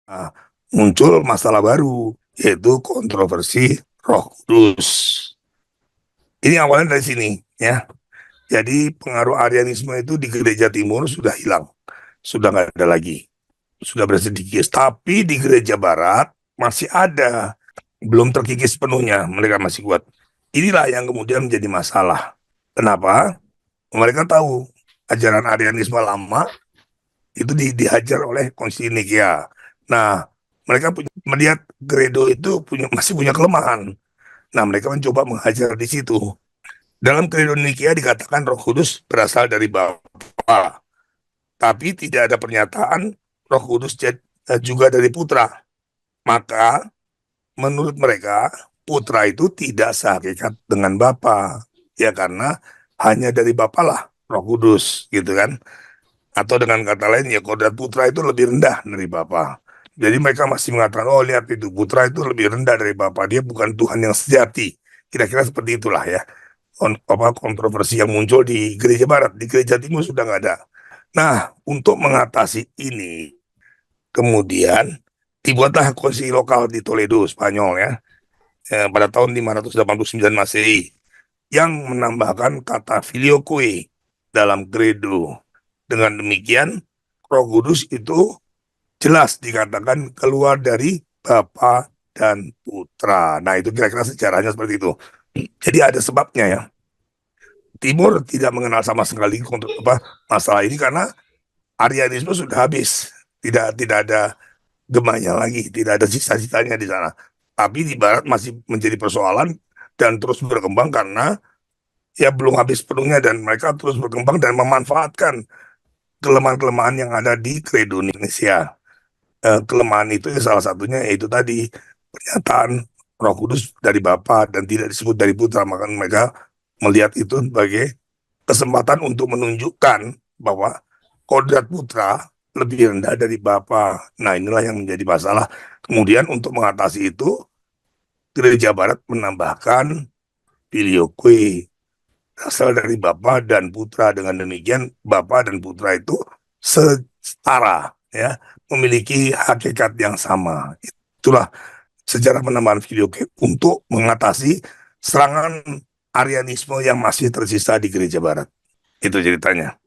Nah, muncul masalah baru, yaitu kontroversi Roh Kudus. Ini awalnya dari sini, ya. Jadi pengaruh Arianisme itu di gereja timur sudah hilang, sudah nggak ada lagi, sudah berhasil dikikis. Tapi di gereja barat masih ada, belum terkikis penuhnya, mereka masih kuat. Inilah yang kemudian menjadi masalah. Kenapa? Mereka tahu ajaran Arianisme lama itu dihajar oleh Konsili Nikea. Nah, mereka melihat Credo itu masih punya kelemahan. Nah, mereka mencoba menghajar di situ. Dalam Credo Nikea dikatakan Roh Kudus berasal dari Bapa, tapi tidak ada pernyataan Roh Kudus juga dari Putra. Maka menurut mereka Putra itu tidak sehakikat dengan Bapa, ya karena hanya dari Bapa lah Roh Kudus, gitu kan? Atau dengan kata lain ya kodrat Putra itu lebih rendah dari Bapa. Jadi mereka masih mengatakan, oh lihat itu Putra itu lebih rendah dari Bapa, dia bukan Tuhan yang sejati. Kira-kira seperti itulah ya. Kontroversi yang muncul di gereja barat, di gereja timur sudah nggak ada. Nah, untuk mengatasi ini, kemudian dibuatlah konsili lokal di Toledo, Spanyol ya, pada tahun 589 Masehi, yang menambahkan kata filioque dalam credo. Dengan demikian, Roh Kudus itu jelas dikatakan keluar dari Bapa dan Putra. Nah, itu kira-kira sejarahnya seperti itu. Jadi ada sebabnya ya. Timur tidak mengenal sama sekali untuk masalah ini karena Arianisme sudah habis, tidak ada gemanya lagi, tidak ada sisa-sisanya di sana. Tapi di Barat masih menjadi persoalan dan terus berkembang karena ya belum habis penuhnya dan mereka terus berkembang dan memanfaatkan kelemahan-kelemahan yang ada di Credo Indonesia. Kelemahan itu ya salah satunya yaitu tadi pernyataan Roh Kudus dari Bapa dan tidak disebut dari Putra, maka mereka melihat itu sebagai kesempatan untuk menunjukkan bahwa kodrat Putra lebih rendah dari Bapa. Nah, inilah yang menjadi masalah. Kemudian untuk mengatasi itu, Gereja Barat menambahkan filioque, asal dari Bapa dan Putra. Dengan demikian, Bapa dan Putra itu setara, ya, memiliki hakikat yang sama. Itulah sejarah penambahan filioque untuk mengatasi serangan Arianisme yang masih tersisa di Gereja Barat. Itu ceritanya.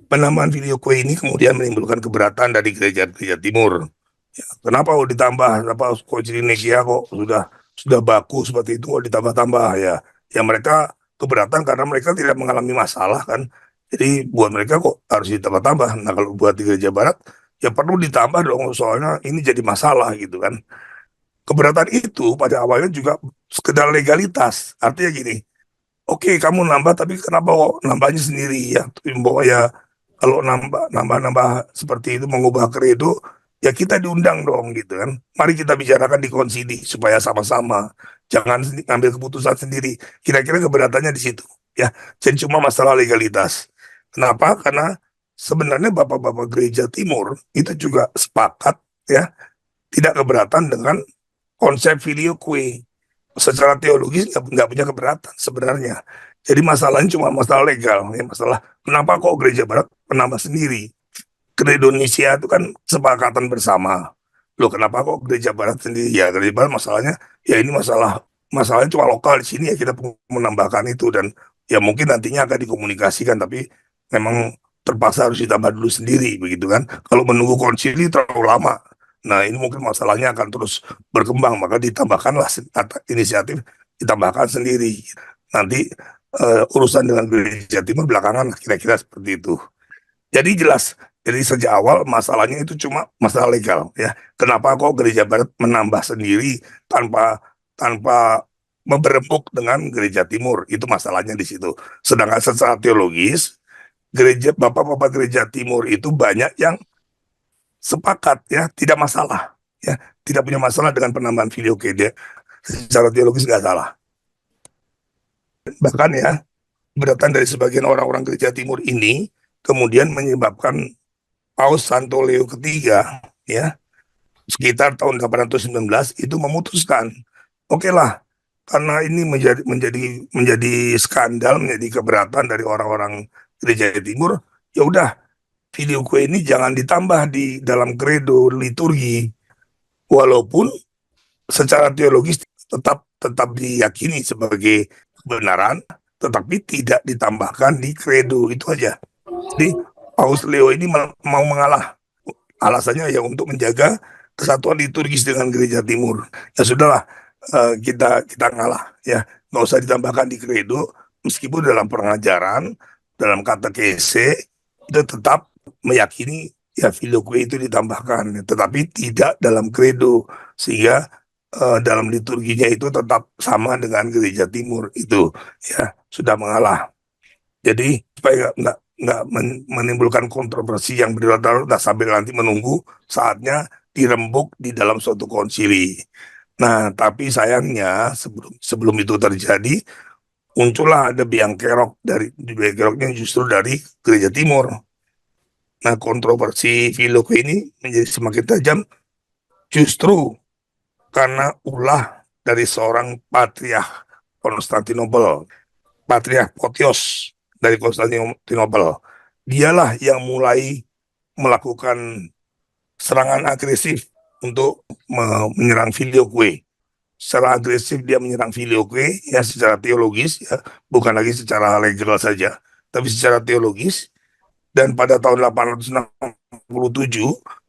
Penambahan filioque ini kemudian menimbulkan keberatan dari gereja-gereja timur. Ya, kenapa kok ditambah? Kenapa kok Nikia kok sudah baku seperti itu kok ditambah-tambah ya? Ya mereka keberatan karena mereka tidak mengalami masalah kan. Jadi buat mereka kok harus ditambah-tambah. Nah kalau buat di gereja barat ya perlu ditambah dong soalnya ini jadi masalah gitu kan. Keberatan itu pada awalnya juga sekedar legalitas. Artinya gini, oke kamu nambah tapi kenapa kok nambahnya sendiri ya? Bahwa ya kalau nambah seperti itu mengubah kredo ya kita diundang dong gitu kan. Mari kita bicarakan di konsili supaya sama-sama, jangan ngambil keputusan sendiri. Kira-kira keberatannya di situ ya. Jadi cuma masalah legalitas. Kenapa? Karena sebenarnya bapak-bapak gereja timur itu juga sepakat ya, tidak keberatan dengan konsep filioque. Secara teologis nggak punya keberatan sebenarnya. Jadi masalahnya cuma masalah legal, ya masalah kenapa kok gereja barat menambah sendiri. Ke Indonesia itu kan kesepakatan bersama. Loh kenapa kok gereja barat sendiri? Ya gereja barat masalahnya, ya ini masalahnya cuma lokal di sini ya kita menambahkan itu dan ya mungkin nantinya akan dikomunikasikan tapi memang terpaksa harus ditambah dulu sendiri begitu kan. Kalau menunggu konsili terlalu lama. Nah ini mungkin masalahnya akan terus berkembang maka ditambahkanlah inisiatif ditambahkan sendiri. Nanti urusan dengan gereja timur belakangan kira-kira seperti itu. Jadi jelas, jadi sejak awal masalahnya itu cuma masalah legal ya. Kenapa kok gereja barat menambah sendiri tanpa tanpa berembuk dengan gereja timur? Itu masalahnya di situ. Sedangkan secara teologis, gereja bapak-bapak gereja timur itu banyak yang sepakat ya, tidak masalah ya, tidak punya masalah dengan penambahan video dia. Secara teologis nggak salah. Bahkan ya, keberatan dari sebagian orang-orang gereja timur ini kemudian menyebabkan Paus Santo Leo ketiga ya sekitar tahun 819 itu memutuskan oke lah karena ini menjadi skandal menjadi keberatan dari orang-orang gereja timur ya udah filioque ini jangan ditambah di dalam kredo liturgi, walaupun secara teologis tetap diyakini sebagai kebenaran, tetapi tidak ditambahkan di kredo, itu aja. Jadi Paus Leo ini mau mengalah, alasannya ya untuk menjaga kesatuan liturgis dengan gereja timur. Ya sudahlah, kita ngalah ya, nggak usah ditambahkan di kredo, meskipun dalam pengajaran, dalam katekese itu tetap meyakini ya filioque itu ditambahkan, tetapi tidak dalam kredo, sehingga dalam liturginya itu tetap sama dengan gereja timur itu, ya sudah mengalah. Jadi supaya nggak menimbulkan kontroversi yang berlarut-larut, sambil nanti menunggu saatnya dirembuk di dalam suatu konsili. Nah, tapi sayangnya sebelum itu terjadi, muncullah ada biang kerok, biang keroknya justru dari gereja timur. Nah, kontroversi filioque ini menjadi semakin tajam justru karena ulah dari seorang patriark Konstantinopel, Patriark Photios dari Konstantinopel. Dialah yang mulai melakukan serangan agresif untuk menyerang filioque. Secara agresif dia menyerang filioque ya, secara teologis ya, bukan lagi secara legal saja, tapi secara teologis. Dan pada tahun 867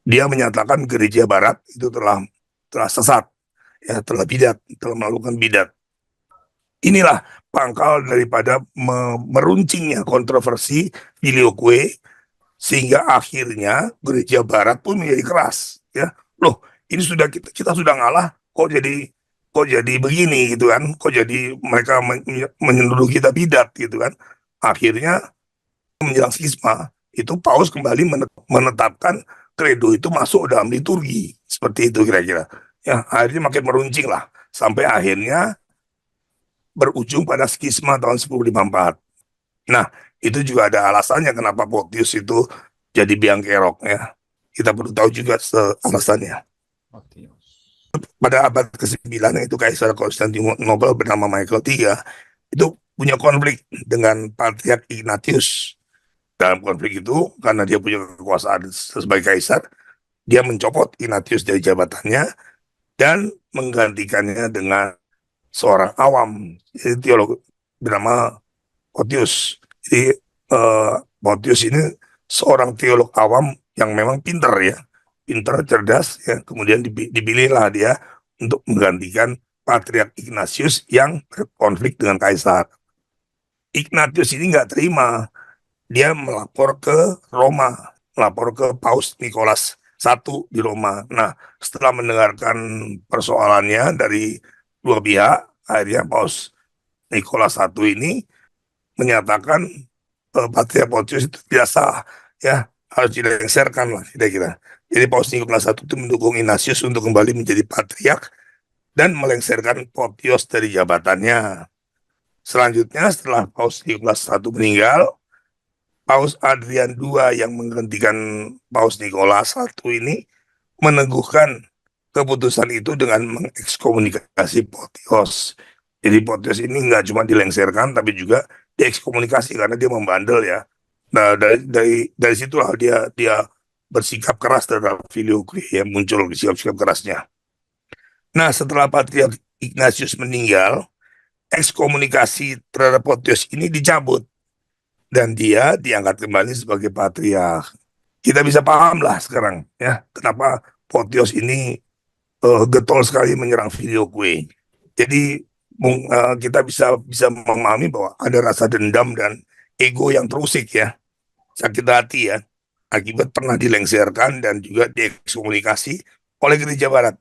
dia menyatakan gereja barat itu telah sesat ya, telah melakukan bidat. Inilah pangkal daripada meruncingnya kontroversi filioque, sehingga akhirnya gereja barat pun menjadi keras ya. Loh, ini kita sudah ngalah, kok jadi begini gitu kan, kok jadi mereka menuduh kita bidat gitu kan. Akhirnya menjelang skisma itu Paus kembali menetapkan kredo itu masuk dalam liturgi, seperti itu kira-kira ya. Akhirnya makin meruncing lah, sampai akhirnya berujung pada skisma tahun 1054. Nah, itu juga ada alasannya kenapa Photius itu jadi biang kerok ya. Kita perlu tahu juga alasannya. Pada abad ke-9 itu Kaisar Konstantinopel bernama Michael III itu punya konflik dengan Patriark Ignatius. Dalam konflik itu, karena dia punya kekuasaan sebagai kaisar, dia mencopot Ignatius dari jabatannya dan menggantikannya dengan seorang awam, jadi teolog bernama Photius. Jadi Photius ini seorang teolog awam yang memang pintar ya, pintar, cerdas ya. Kemudian dipilihlah dia untuk menggantikan Patriark Ignatius yang berkonflik dengan kaisar. Ignatius ini nggak terima, dia melapor ke Roma, melapor ke Paus Nicholas I di Roma. Nah, setelah mendengarkan persoalannya dari dua pihak, akhirnya Paus Nicholas I ini menyatakan Patriark Photius itu biasa ya, harus dilengsarkan lah kira-kira. Jadi Paus Nicholas I itu mendukung Ignatius untuk kembali menjadi patriark dan melengsarkan Photius dari jabatannya. Selanjutnya setelah Paus Nicholas I meninggal, Paus Adrian II yang menggantikan Paus Nicholas I ini meneguhkan keputusan itu dengan mengekskomunikasi Photius. Jadi Photius ini nggak cuma dilengsarkan, tapi juga diekskomunikasi karena dia membandel ya. Nah, dari situlah dia bersikap keras terhadap filioque, yang muncul sikap kerasnya. Nah, setelah Patriark Ignatius meninggal, ekskomunikasi terhadap Photius ini dicabut dan dia diangkat kembali sebagai patriark. Kita bisa paham lah sekarang ya, kenapa Photius ini getol sekali menyerang filioque. Jadi kita bisa memahami bahwa ada rasa dendam dan ego yang terusik ya, sakit hati ya, akibat pernah dilengsarkan dan juga diekskomunikasi oleh gereja barat.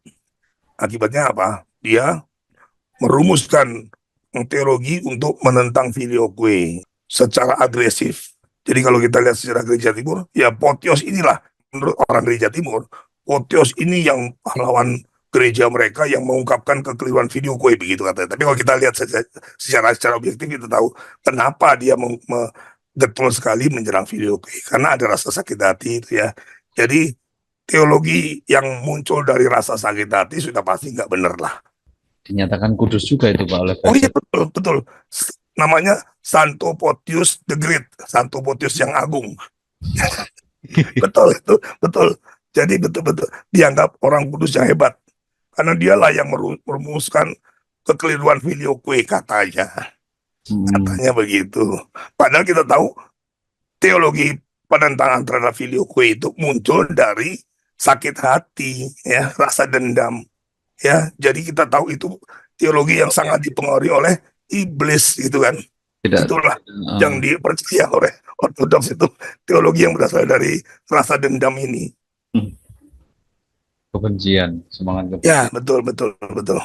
Akibatnya apa? Dia merumuskan teologi untuk menentang filioque secara agresif. Jadi kalau kita lihat secara gereja timur, ya Photius inilah, menurut orang gereja timur, Photius ini yang pahlawan gereja mereka yang mengungkapkan kekeliruan filioque, begitu katanya. Tapi kalau kita lihat secara objektif, kita tahu kenapa dia getol sekali menyerang filioque, karena ada rasa sakit hati itu ya. Jadi teologi yang muncul dari rasa sakit hati sudah pasti nggak benar lah. Dinyatakan kudus juga itu Pak oleh Oh iya, betul. Namanya Santo Photius the Great, Santo Photius yang agung. Betul itu, betul. Jadi betul-betul dianggap orang kudus yang hebat karena dialah yang merumuskan kekeliruan filioque katanya, Hmm, katanya begitu. Padahal kita tahu teologi penentangan terhadap filioque itu muncul dari sakit hati, ya, rasa dendam, ya. Jadi kita tahu itu teologi yang sangat dipengaruhi oleh iblis, gitu kan. tidak, Itulah eh, yang dipercaya oleh ortodoks itu, teologi yang berasal dari rasa dendam ini. kebencian, semangat Ya, kebencian. betul, betul, betul.